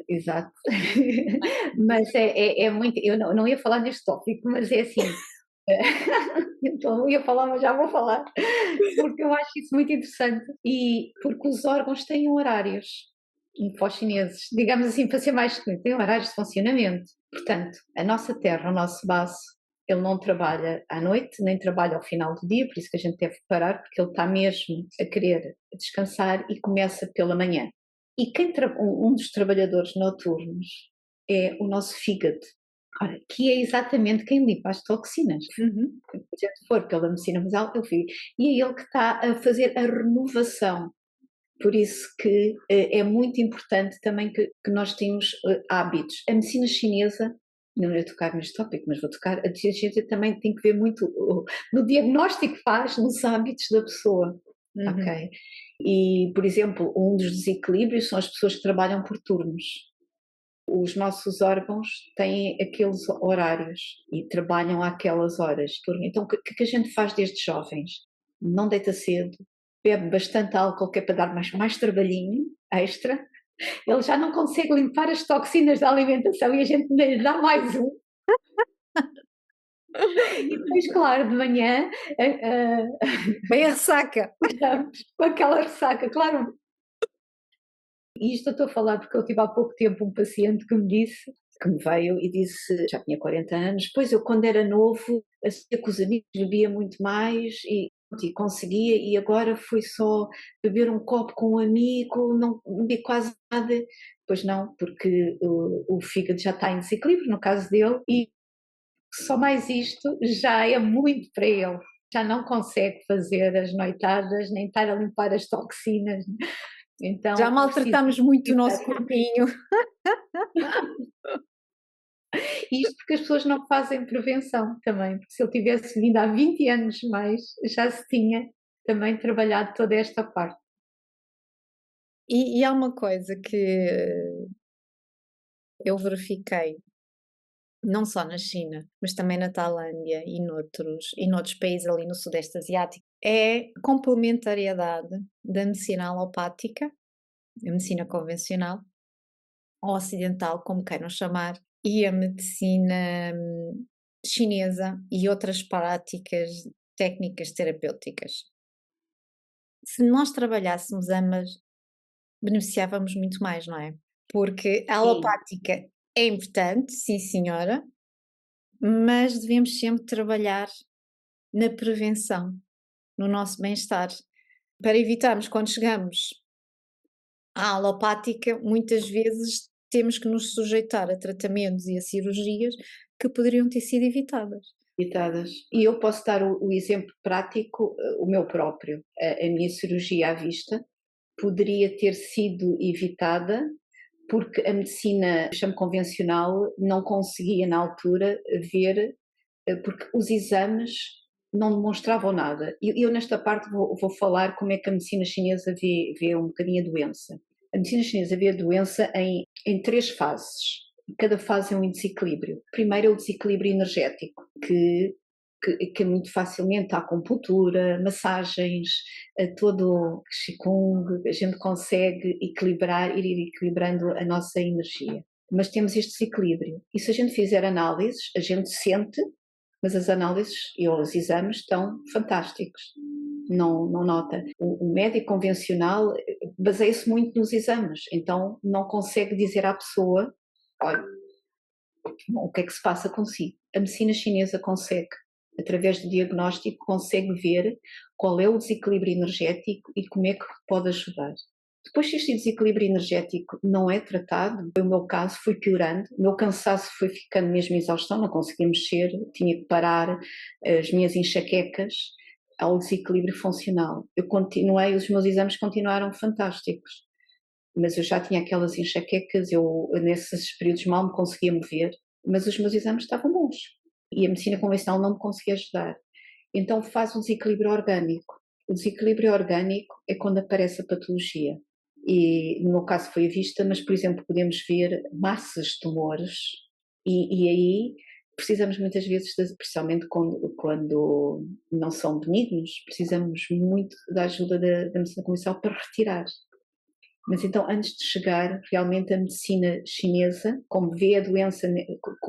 S2: exato. Mas é muito. Eu não ia falar neste tópico, mas é assim. Então não ia falar, mas já vou falar, porque eu acho isso muito interessante. E porque os órgãos têm horários, e para os chineses, digamos assim, para ser mais correto, têm horários de funcionamento. Portanto, a nossa terra, o nosso baço, ele não trabalha à noite, nem trabalha ao final do dia, por isso que a gente deve parar, porque ele está mesmo a querer descansar e começa pela manhã. E um dos trabalhadores noturnos é o nosso fígado. Ora, que é exatamente quem limpa as toxinas.
S1: Uhum.
S2: Se a gente for pela medicina basal, eu vi. E é ele que está a fazer a renovação. Por isso que é muito importante também que nós tenhamos hábitos. A medicina chinesa, não ia tocar neste tópico, mas vou tocar, a medicina chinesa também tem que ver muito no diagnóstico que faz, nos hábitos da pessoa.
S1: Uhum.
S2: Ok? E, por exemplo, um dos desequilíbrios são as pessoas que trabalham por turnos. Os nossos órgãos têm aqueles horários e trabalham àquelas horas. Então, o que a gente faz desde jovens? Não deita cedo, bebe bastante álcool, que é para dar mais trabalhinho extra. Ele já não consegue limpar as toxinas da alimentação e a gente ainda lhe dá mais um. E depois, claro, de manhã,
S1: Bem a ressaca.
S2: estamos com aquela ressaca, claro. E isto eu estou a falar porque eu tive há pouco tempo um paciente que me disse, que me veio e disse, já tinha 40 anos, pois eu quando era novo, assim, com os amigos bebia muito mais e conseguia, e agora foi só beber um copo com um amigo, não bebi quase nada. Pois não, porque o fígado já está em desequilíbrio, no caso dele, e só mais isto já é muito para ele. Já não consegue fazer as noitadas, nem estar a limpar as toxinas.
S1: Já
S2: Então precisa
S1: maltratamos muito o nosso corpinho.
S2: isto porque as pessoas não fazem prevenção também, porque se ele tivesse vindo há 20 anos mais, já se tinha também trabalhado toda esta parte.
S1: E há uma coisa que eu verifiquei, não só na China, mas também na Tailândia e noutros países ali no Sudeste Asiático, é a complementariedade da medicina alopática, a medicina convencional, ou ocidental, como queiram chamar, e a medicina chinesa e outras práticas, técnicas terapêuticas. Se nós trabalhássemos ambas, beneficiávamos muito mais, não é? Porque a
S2: Sim,
S1: alopática é importante, sim senhora, mas devemos sempre trabalhar na prevenção, no nosso bem-estar, para evitarmos quando chegamos à alopática, muitas vezes temos que nos sujeitar a tratamentos e a cirurgias que poderiam ter sido evitadas.
S2: evitadas. E eu posso dar o exemplo prático, o meu próprio. A minha cirurgia à vista poderia ter sido evitada porque a medicina, chamo convencional, não conseguia na altura ver, porque os exames não demonstravam nada. E eu nesta parte vou falar como é que a medicina chinesa vê um bocadinho a doença. A medicina chinesa vê a doença em três fases. Cada fase é um desequilíbrio. Primeiro é o desequilíbrio energético, que é muito facilmente a acupuntura, massagens, todo o Qigong, a gente consegue equilibrar, ir equilibrando a nossa energia. Mas temos este desequilíbrio. E se a gente fizer análises, a gente sente, mas as análises e os exames estão fantásticos. Não nota. O médico convencional baseia-se muito nos exames, então não consegue dizer à pessoa, olha, o que é que se passa consigo. A medicina chinesa consegue, através do diagnóstico, consegue ver qual é o desequilíbrio energético e como é que pode ajudar. Depois, se este desequilíbrio energético não é tratado, foi o meu caso, foi piorando, o meu cansaço foi ficando mesmo exaustão, não conseguia mexer, tinha que parar as minhas enxaquecas ao desequilíbrio funcional. Eu continuei, os meus exames continuaram fantásticos, mas eu já tinha aquelas enxaquecas, eu nesses períodos mal me conseguia mover, mas os meus exames estavam bons e a medicina convencional não me conseguia ajudar. Então faz um desequilíbrio orgânico. O desequilíbrio orgânico é quando aparece a patologia. E no meu caso foi a vista, mas por exemplo podemos ver massas de tumores e aí precisamos muitas vezes, especialmente quando não são benignos, precisamos muito da ajuda da medicina convencional para retirar. Mas então, antes de chegar realmente a medicina chinesa, como vê a doença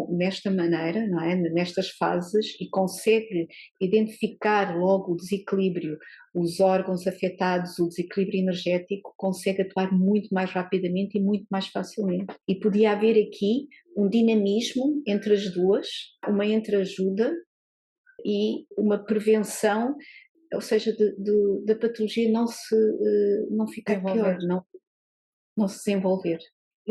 S2: nesta maneira, não é? Nestas fases, e consegue identificar logo o desequilíbrio, os órgãos afetados, o desequilíbrio energético, consegue atuar muito mais rapidamente e muito mais facilmente. E podia haver aqui um dinamismo entre as duas, uma entreajuda e uma prevenção, ou seja, da patologia não ficar pior,
S1: Desenvolver.
S2: não se desenvolver.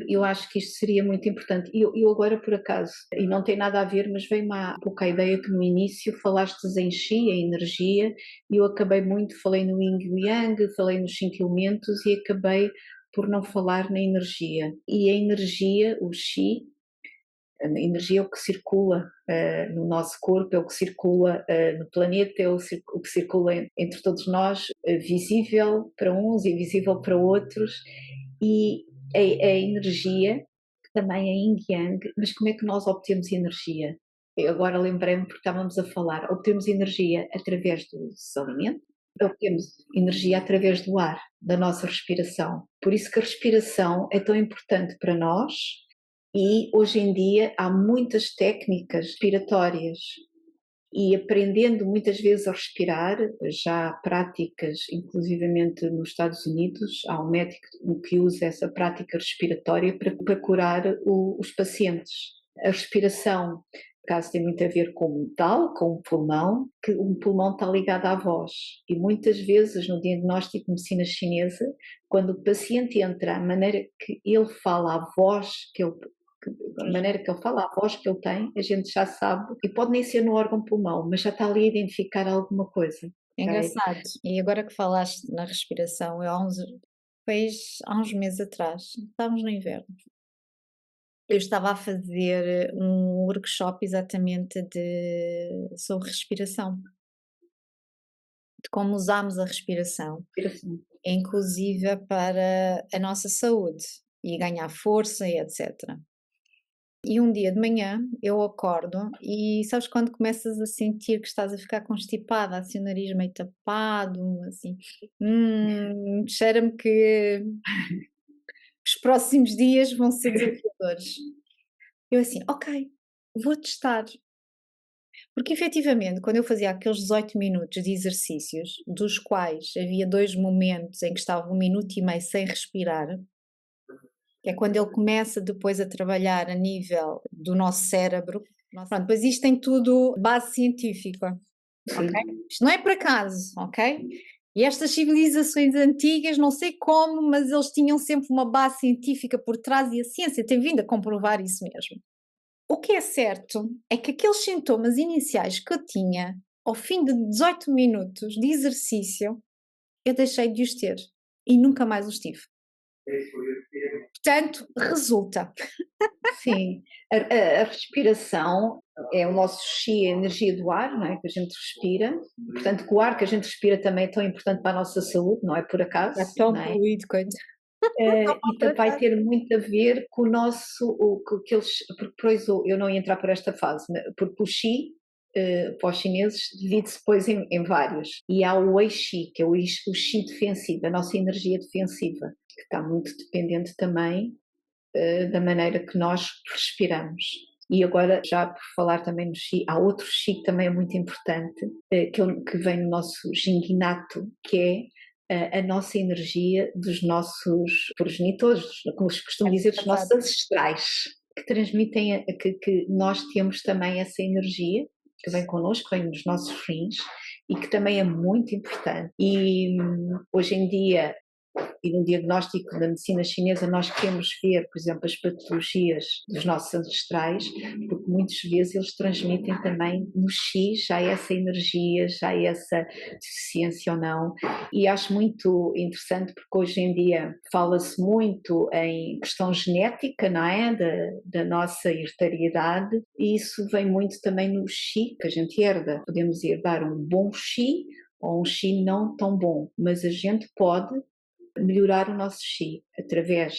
S2: Eu acho que isto seria muito importante. Eu agora, por acaso, e não tem nada a ver, mas veio-me um pouco a ideia que no início falaste em Qi, a energia, e eu acabei muito, falei no Yin e o Yang, falei nos 5 elementos e acabei por não falar na energia. E a energia, o Qi, a energia é o que circula no nosso corpo, é o que circula no planeta, é o que circula entre todos nós, visível para uns e invisível para outros, e a energia, que também é yin yang, mas como é que nós obtemos energia? Eu agora lembrei-me porque estávamos a falar, obtemos energia através dos alimentos, obtemos energia através do ar, da nossa respiração. Por isso que a respiração é tão importante para nós e hoje em dia há muitas técnicas respiratórias e aprendendo muitas vezes a respirar, já há práticas, inclusivamente nos Estados Unidos, há um médico que usa essa prática respiratória para curar os pacientes. A respiração, por acaso, tem muito a ver com o metal, com o pulmão, que o pulmão está ligado à voz. E muitas vezes no diagnóstico de medicina chinesa, quando o paciente entra, a maneira que ele fala, a voz que ele a maneira que ele fala, a voz que ele tem, a gente já sabe, e pode nem ser no órgão pulmão, mas já está ali a identificar alguma coisa.
S1: É
S2: Okay?
S1: engraçado. E agora que falaste na respiração, há uns meses atrás, estávamos no inverno, eu estava a fazer um workshop exatamente sobre respiração, de como usamos a respiração,
S2: Respiração.
S1: inclusive para a nossa saúde e ganhar força e etc. E um dia de manhã eu acordo e sabes quando começas a sentir que estás a ficar constipada, assim o nariz meio tapado, assim, cheira-me que os próximos dias vão ser desafiadores. Eu assim, ok, vou testar. Porque efetivamente, quando eu fazia aqueles 18 minutos de exercícios, dos quais havia 2 momentos em que estava 1 minuto e meio sem respirar, que é quando ele começa depois a trabalhar a nível do nosso cérebro. Pronto, depois isto tem tudo base científica, ok?
S2: Sim,
S1: Isto não é por acaso, ok? E estas civilizações antigas, não sei como, mas eles tinham sempre uma base científica por trás e a ciência tem vindo a comprovar isso mesmo. O que é certo é que aqueles sintomas iniciais que eu tinha ao fim de 18 minutos de exercício, eu deixei de os ter e nunca mais os tive. Portanto, resulta.
S2: sim. A respiração é o nosso chi, a energia do ar, não é? Que a gente respira. Portanto, que o ar que a gente respira também é tão importante para a nossa saúde, não é por acaso,
S1: Está tão
S2: não é?
S1: poluído, coisa. Tão
S2: E vai
S1: maltratado.
S2: ter muito a ver com o nosso, que eles, porque depois eu não ia entrar por esta fase, porque o Qi, para os chineses, divide-se depois em vários, e há o Wei Qi, que é o Qi defensivo, a nossa energia defensiva, que está muito dependente também da maneira que nós respiramos. E agora, já por falar também no Qi, há outro Qi que também é muito importante, que vem no nosso Jinginato, que é a nossa energia dos nossos progenitores, como se costuma dizer, dos nossos ancestrais, que transmitem, que nós temos também essa energia, que vem connosco, vem nos nossos rins, e que também é muito importante. E hoje em dia, e no diagnóstico da medicina chinesa nós queremos ver, por exemplo, as patologias dos nossos ancestrais, porque muitas vezes eles transmitem também no Qi já essa energia, já essa deficiência ou não, e acho muito interessante porque hoje em dia fala-se muito em questão genética, não é? Da nossa hereditariedade, e isso vem muito também no Qi que a gente herda. Podemos herdar um bom Qi ou um Qi não tão bom, mas a gente pode melhorar o nosso Qi através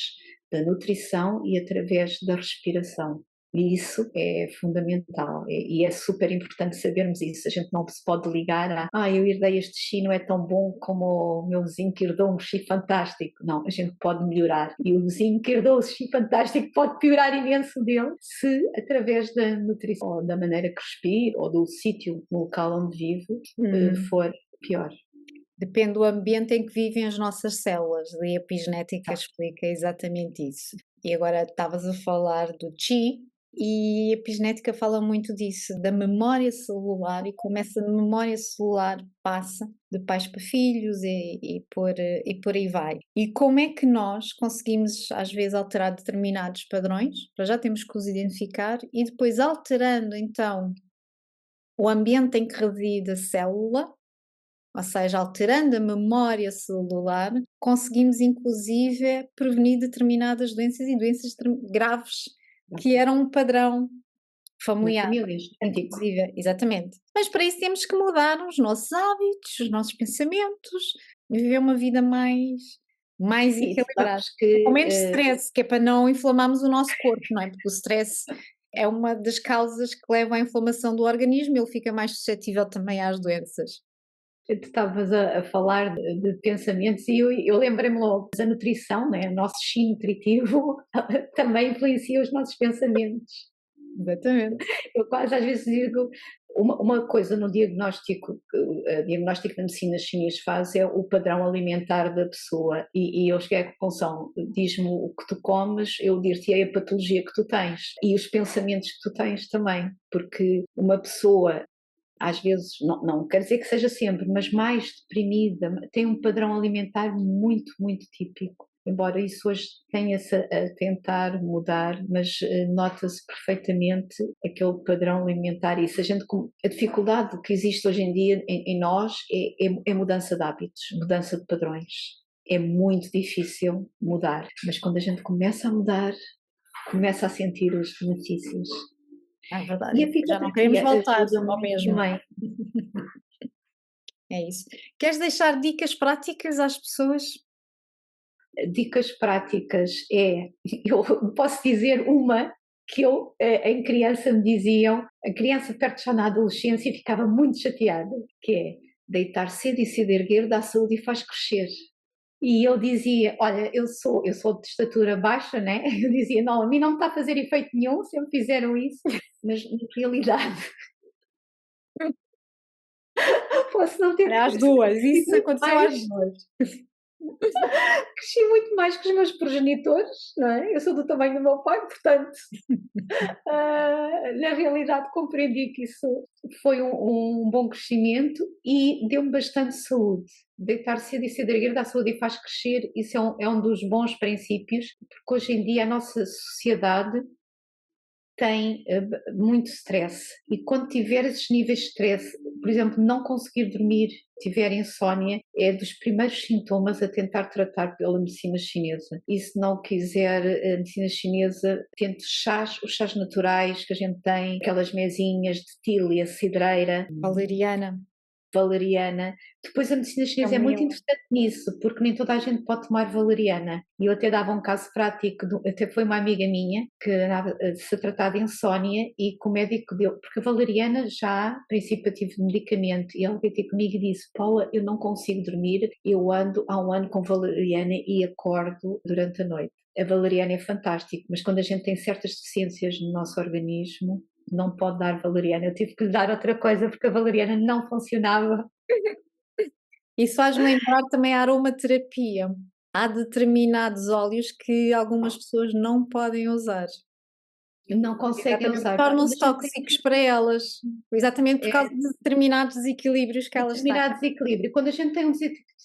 S2: da nutrição e através da respiração. E isso é fundamental e é super importante sabermos isso. A gente não se pode ligar eu herdei este Qi, não é tão bom como o meu vizinho que herdou um Qi fantástico. Não, a gente pode melhorar. E o vizinho que herdou o Qi fantástico pode piorar imenso dele se, através da nutrição, ou da maneira que respira, ou do sítio, no local onde vive, for pior.
S1: Depende do ambiente em que vivem as nossas células, e a epigenética explica exatamente isso. E agora estavas a falar do Qi, e a epigenética fala muito disso, da memória celular e como essa memória celular passa de pais para filhos e por aí vai. E como é que nós conseguimos, às vezes, alterar determinados padrões? Para já temos que os identificar e depois alterando, então, o ambiente em que reside a célula, ou seja, alterando a memória celular, conseguimos inclusive prevenir determinadas doenças e doenças graves que eram um padrão
S2: Na
S1: familiar,
S2: família, genético.
S1: inclusive, exatamente. Mas para isso temos que mudar os nossos hábitos, os nossos pensamentos, viver uma vida mais
S2: E tu
S1: equilibrada,
S2: sabes que
S1: com menos stress, que é para não inflamarmos o nosso corpo, não é? Porque o stress é uma das causas que leva à inflamação do organismo e ele fica mais suscetível também às doenças.
S2: tu estavas a falar de pensamentos e eu lembrei-me logo, a nutrição, né, o nosso chi nutritivo também influencia os nossos pensamentos.
S1: Exatamente.
S2: Eu quase às vezes digo, uma coisa no diagnóstico, que o diagnóstico da medicina chinesa faz é o padrão alimentar da pessoa e eu cheguei à conclusão, diz-me o que tu comes, eu dir-te-ei a patologia que tu tens e os pensamentos que tu tens também, porque uma pessoa às vezes, não quer dizer que seja sempre, mas mais deprimida, tem um padrão alimentar muito, muito típico. Embora isso hoje tenha-se a tentar mudar, mas nota-se perfeitamente aquele padrão alimentar. E se a dificuldade que existe hoje em dia em nós é mudança de hábitos, mudança de padrões. É muito difícil mudar, mas quando a gente começa a mudar, começa a sentir os benefícios.
S1: É
S2: E
S1: verdade,
S2: a
S1: já não queremos
S2: fisioterapia
S1: voltar
S2: ajuda
S1: ao
S2: muito
S1: mesmo.
S2: também.
S1: É isso. Queres deixar dicas práticas às pessoas?
S2: Dicas práticas eu posso dizer uma que em criança me diziam, a criança perto já na adolescência ficava muito chateada, que é deitar cedo e cedo erguer dá saúde e faz crescer. E eu dizia, olha, eu sou de estatura baixa, né? Eu dizia, não, a mim não me está a fazer efeito nenhum, sempre fizeram isso, mas na realidade Posso não ter
S1: Era às duas, isso
S2: muito
S1: aconteceu
S2: mais,
S1: às duas.
S2: cresci muito mais que os meus progenitores, não é? Eu sou do tamanho do meu pai, portanto, na realidade compreendi que isso foi um bom crescimento e deu-me bastante saúde. Deitar cedo e cedo erguer dá saúde e faz crescer, isso é um dos bons princípios, porque hoje em dia a nossa sociedade tem muito stress e quando tiver esses níveis de stress, por exemplo, não conseguir dormir, tiver insónia, é dos primeiros sintomas a tentar tratar pela medicina chinesa. E se não quiser a medicina chinesa, tente os chás naturais que a gente tem, aquelas mesinhas de tília, cidreira,
S1: Valeriana,
S2: valeriana. Depois a medicina chinesa é muito
S1: camelo.
S2: interessante nisso, porque nem toda a gente pode tomar valeriana. E eu até dava um caso prático, até foi uma amiga minha que se tratava de insónia e que o médico deu, porque a valeriana já, princípio, tive de medicamento e ela veio ter comigo e disse: Paula, eu não consigo dormir, eu ando há um ano com valeriana e acordo durante a noite. A valeriana é fantástico, mas quando a gente tem certas deficiências no nosso organismo, não pode dar valeriana. Eu tive que lhe dar outra coisa porque a valeriana não funcionava.
S1: Isso faz-me lembrar também a aromaterapia. Há determinados óleos que algumas pessoas não podem usar.
S2: Não conseguem
S1: Exatamente,
S2: usar. Quando a
S1: tornam-se
S2: gente tem
S1: tóxicos para elas, exatamente por causa
S2: é,
S1: de determinados desequilíbrios que elas têm.
S2: determinado desequilíbrio, quando a gente tem um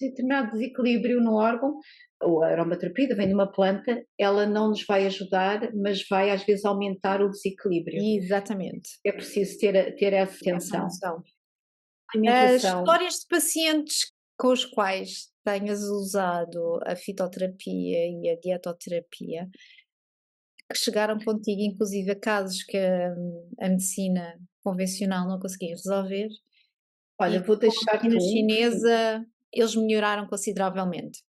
S2: determinado desequilíbrio no órgão, ou a aromaterapia vem de uma planta, ela não nos vai ajudar, mas vai às vezes aumentar o desequilíbrio.
S1: Exatamente,
S2: É preciso ter essa
S1: essa
S2: atenção.
S1: noção.
S2: Alimentação.
S1: Histórias de pacientes com os quais tenhas usado a fitoterapia e a dietoterapia, que chegaram contigo, inclusive a casos que a medicina convencional não conseguia resolver,
S2: Olha,
S1: e
S2: vou
S1: com a
S2: deixar-te
S1: medicina chinesa eles melhoraram consideravelmente.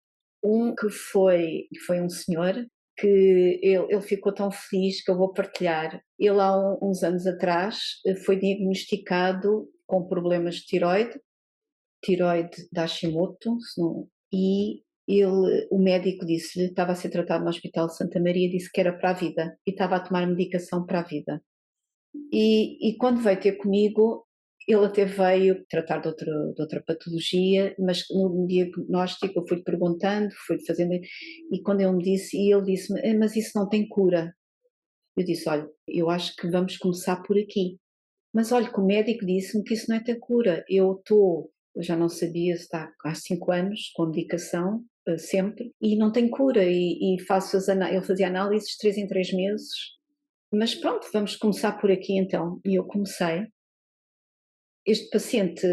S2: que foi um senhor que ele ficou tão feliz que eu vou partilhar. Ele há uns anos atrás foi diagnosticado com problemas de tiroide da Hashimoto, e o médico disse-lhe, estava a ser tratado no Hospital de Santa Maria, disse que era para a vida e estava a tomar medicação para a vida. E quando veio ter comigo, ele até veio tratar de outra patologia, mas no diagnóstico eu fui-lhe perguntando, fui-lhe fazendo, e quando ele me disse, e ele disse-me: mas isso não tem cura. Eu disse: olha, eu acho que vamos começar por aqui. Mas olha, que o médico disse-me que isso não é ter cura. Eu já não sabia se está há 5 anos com medicação, sempre, e não tem cura, e faço ele fazia análises 3 em 3 meses, mas pronto, vamos começar por aqui então. E eu comecei. Este paciente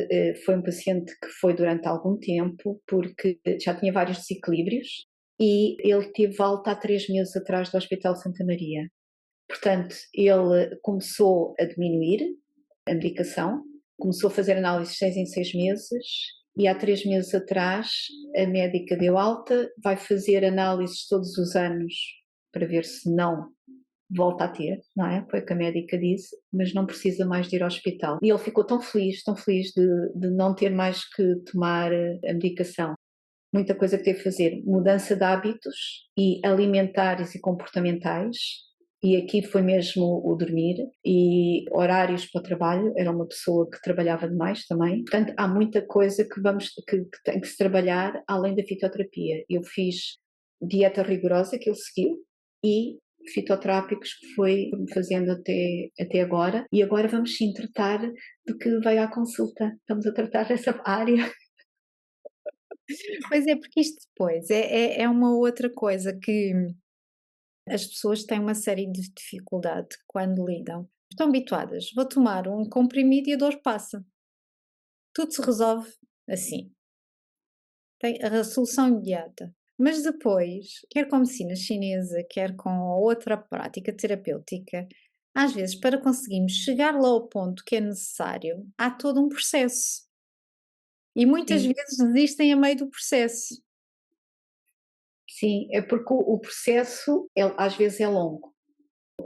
S2: foi um paciente que foi durante algum tempo, porque já tinha vários desequilíbrios, e ele teve alta há 3 meses atrás do Hospital Santa Maria. Portanto, ele começou a diminuir a medicação, começou a fazer análises 6 em 6 meses, e há 3 meses atrás a médica deu alta, vai fazer análises todos os anos para ver se não volta a ter, não é? Foi o que a médica disse, mas não precisa mais de ir ao hospital. E ele ficou tão feliz de não ter mais que tomar a medicação. Muita coisa que teve que fazer, mudança de hábitos e alimentares e comportamentais, e aqui foi mesmo o dormir e horários para o trabalho, era uma pessoa que trabalhava demais também, portanto há muita coisa que tem que se trabalhar além da fitoterapia. Eu fiz dieta rigorosa que ele seguiu e fitoterápicos que foi fazendo até agora, e agora vamos sim tratar do que veio à consulta, estamos a tratar dessa área.
S1: Pois é, porque isto depois é uma outra coisa que as pessoas têm uma série de dificuldade quando lidam. Estão habituadas, vou tomar um comprimido e a dor passa. Tudo se resolve assim. Tem a solução imediata. Mas depois, quer com a medicina chinesa, quer com outra prática terapêutica, às vezes para conseguirmos chegar lá ao ponto que é necessário, há todo um processo. E muitas
S2: Sim.
S1: vezes desistem a meio do processo.
S2: Sim, é porque o processo às vezes é longo.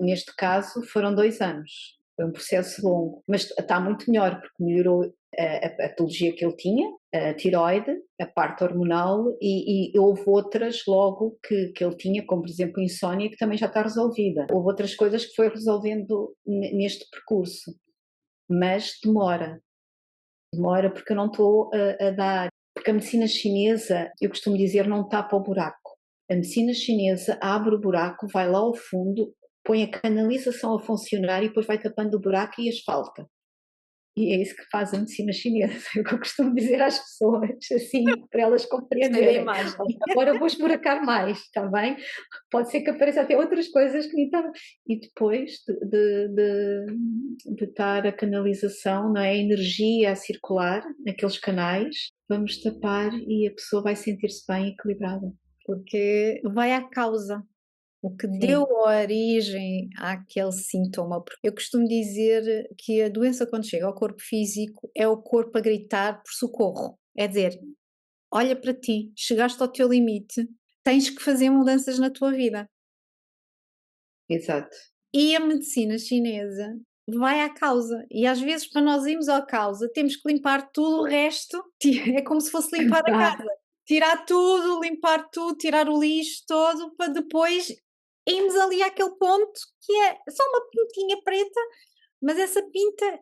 S2: Neste caso foram 2 anos, foi um processo longo, mas está muito melhor porque melhorou a patologia que ele tinha, a tiroide, a parte hormonal, e houve outras logo que ele tinha, como por exemplo a insónia, que também já está resolvida. Houve outras coisas que foi resolvendo neste percurso, mas demora porque eu não estou a dar. Porque a medicina chinesa, eu costumo dizer, não tapa o buraco. A medicina chinesa abre o buraco, vai lá ao fundo, põe a canalização a funcionar e depois vai tapando o buraco e asfalta. E é isso que faz a medicina chinesa, é o que eu costumo dizer às pessoas, assim, para elas
S1: Gostei da
S2: compreenderem.
S1: imagem.
S2: Agora vou esburacar mais, está bem? Pode ser que apareça até outras coisas que nem estão. E depois de estar a canalização, não é? A energia a circular naqueles canais, vamos tapar e a pessoa vai sentir-se bem equilibrada.
S1: Porque vai à causa. O que deu
S2: Sim,
S1: origem àquele sintoma, porque eu costumo dizer que a doença quando chega ao corpo físico é o corpo a gritar por socorro, é dizer, olha para ti, chegaste ao teu limite, tens que fazer mudanças na tua vida.
S2: exato.
S1: E a medicina chinesa vai à causa, e às vezes para nós irmos à causa temos que limpar tudo o resto, é como se fosse limpar a
S2: Ah,
S1: casa, tirar tudo, limpar tudo, tirar o lixo todo, para depois irmos ali àquele ponto que é só uma pintinha preta, mas essa pinta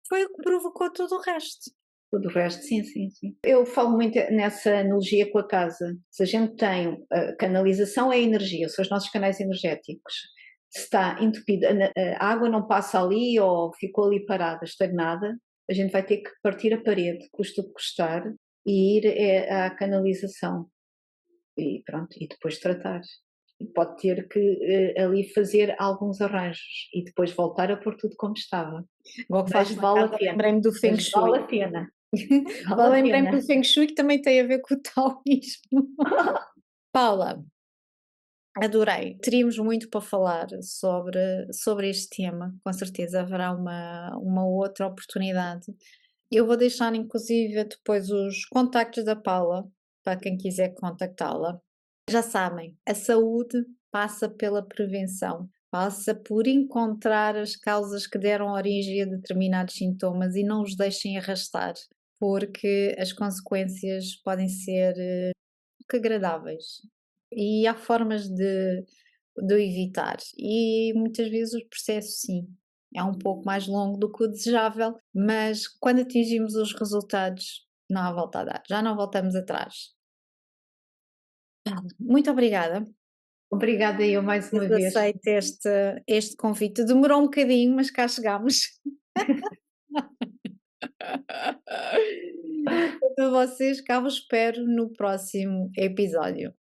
S1: foi o que provocou todo o resto.
S2: tudo o resto, sim, sim, sim. Eu falo muito nessa analogia com a casa. Se a gente tem canalização é energia, são os nossos canais energéticos. Se está entupida, a água não passa ali ou ficou ali parada, estagnada, a gente vai ter que partir a parede, custa o que custar, e ir à canalização. E pronto, e depois tratar. E pode ter que ali fazer alguns arranjos e depois voltar a pôr tudo como estava.
S1: Igual que
S2: Mas
S1: faz uma
S2: vale a
S1: casa,
S2: pena.
S1: lembrei-me do Feng
S2: Mas vale
S1: Shui.
S2: a pena. Vale a
S1: Lembrei-me do
S2: pena.
S1: Feng Shui que também tem a ver com o taoísmo. Paula, adorei. Teríamos muito para falar sobre este tema. Com certeza haverá uma outra oportunidade. Eu vou deixar, inclusive, depois os contactos da Paula, para quem quiser contactá-la. Já sabem, a saúde passa pela prevenção, passa por encontrar as causas que deram origem a determinados sintomas e não os deixem arrastar, porque as consequências podem ser pouco agradáveis. E há formas de o evitar. E muitas vezes o processo, sim, é um pouco mais longo do que o desejável, mas quando atingimos os resultados, não há volta a dar, já não voltamos atrás. Muito obrigada
S2: Obrigada eu mais
S1: por
S2: uma
S1: teres
S2: vez.
S1: aceito este convite. Demorou um bocadinho, mas cá chegámos. Para vocês, cá vos espero no próximo episódio.